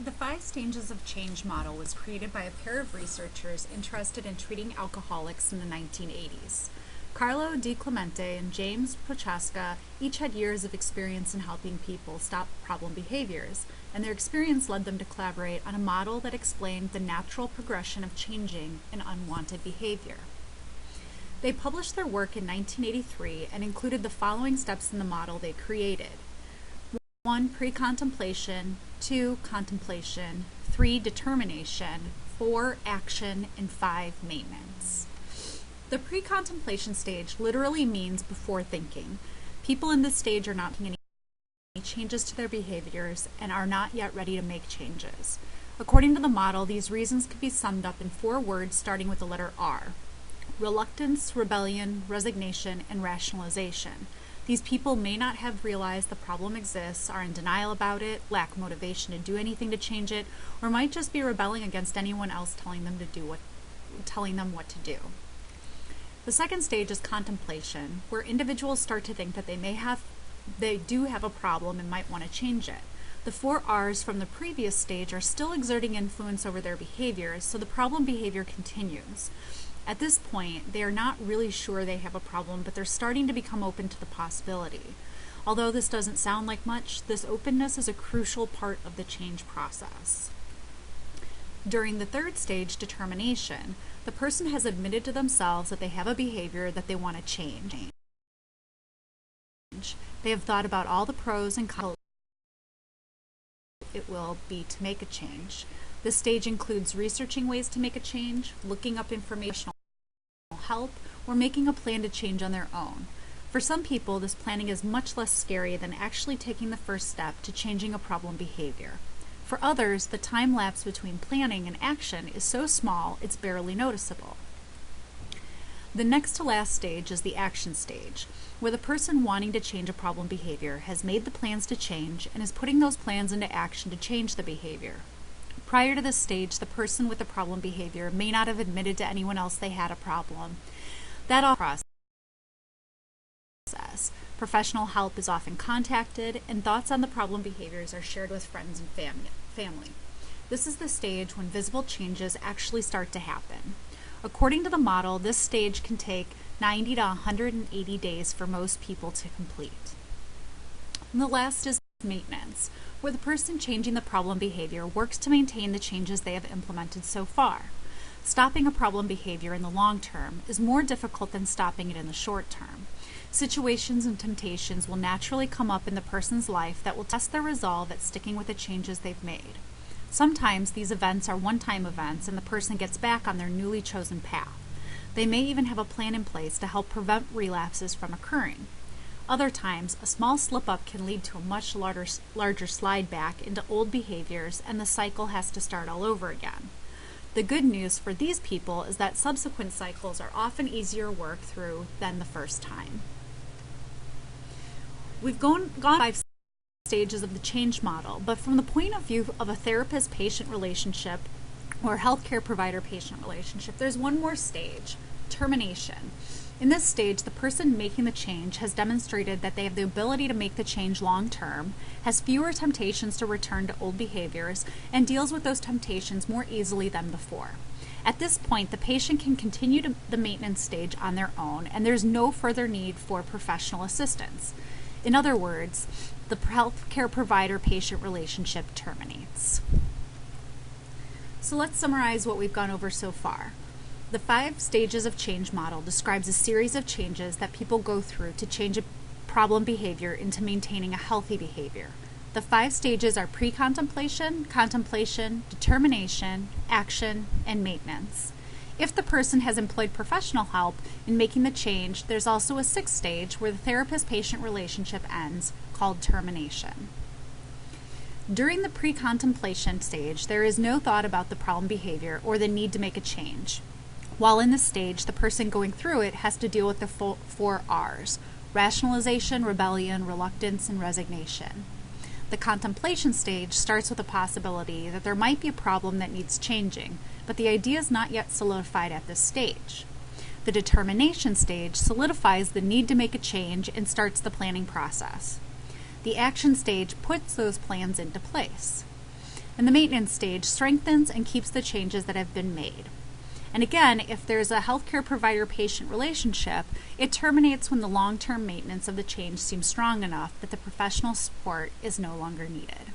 The 5 Stages of Change model was created by a pair of researchers interested in treating alcoholics in the 1980s. Carlo Di Clemente and James Prochaska each had years of experience in helping people stop problem behaviors, and their experience led them to collaborate on a model that explained the natural progression of changing an unwanted behavior. They published their work in 1983 and included the following steps in the model they created. 1. Pre-contemplation, 2. Contemplation, 3. Determination, 4. Action, and 5. Maintenance. The pre-contemplation stage literally means before thinking. People in this stage are not making any changes to their behaviors and are not yet ready to make changes. According to the model, these reasons can be summed up in 4 words starting with the letter R: reluctance, rebellion, resignation, and rationalization. These people may not have realized the problem exists, are in denial about it, lack motivation to do anything to change it, or might just be rebelling against anyone else telling them what to do. The second stage is contemplation, where individuals start to think that they do have a problem and might want to change it. The 4 R's from the previous stage are still exerting influence over their behaviors, so the problem behavior continues. At this point, they are not really sure they have a problem, but they're starting to become open to the possibility. Although this doesn't sound like much, this openness is a crucial part of the change process. During the third stage, determination, the person has admitted to themselves that they have a behavior that they want to change. They have thought about all the pros and cons it will be to make a change. This stage includes researching ways to make a change, looking up information, help, or making a plan to change on their own. For some people, this planning is much less scary than actually taking the first step to changing a problem behavior. For others, the time lapse between planning and action is so small it's barely noticeable. The next to last stage is the action stage, where the person wanting to change a problem behavior has made the plans to change and is putting those plans into action to change the behavior. Prior to this stage, the person with the problem behavior may not have admitted to anyone else they had a problem. That all process. Professional help is often contacted, and thoughts on the problem behaviors are shared with friends and family. This is the stage when visible changes actually start to happen. According to the model, this stage can take 90 to 180 days for most people to complete. And the last is maintenance, where the person changing the problem behavior works to maintain the changes they have implemented so far. Stopping a problem behavior in the long term is more difficult than stopping it in the short term. Situations and temptations will naturally come up in the person's life that will test their resolve at sticking with the changes they've made. Sometimes these events are one-time events and the person gets back on their newly chosen path. They may even have a plan in place to help prevent relapses from occurring. Other times, a small slip-up can lead to a much larger slide back into old behaviors, and the cycle has to start all over again. The good news for these people is that subsequent cycles are often easier to work through than the first time. We've gone 5 stages of the change model, but from the point of view of a therapist-patient relationship or healthcare provider-patient relationship, there's one more stage: termination. In this stage, the person making the change has demonstrated that they have the ability to make the change long-term, has fewer temptations to return to old behaviors, and deals with those temptations more easily than before. At this point, the patient can continue to the maintenance stage on their own, and there's no further need for professional assistance. In other words, the healthcare provider-patient relationship terminates. So let's summarize what we've gone over so far. The 5 Stages of Change model describes a series of changes that people go through to change a problem behavior into maintaining a healthy behavior. The 5 stages are pre-contemplation, contemplation, determination, action, and maintenance. If the person has employed professional help in making the change, there's also a 6th stage where the therapist-patient relationship ends, called termination. During the pre-contemplation stage, there is no thought about the problem behavior or the need to make a change. While in this stage, the person going through it has to deal with the 4 R's: rationalization, rebellion, reluctance, and resignation. The contemplation stage starts with the possibility that there might be a problem that needs changing, but the idea is not yet solidified at this stage. The determination stage solidifies the need to make a change and starts the planning process. The action stage puts those plans into place. And the maintenance stage strengthens and keeps the changes that have been made. And again, if there's a healthcare provider-patient relationship, it terminates when the long-term maintenance of the change seems strong enough that the professional support is no longer needed.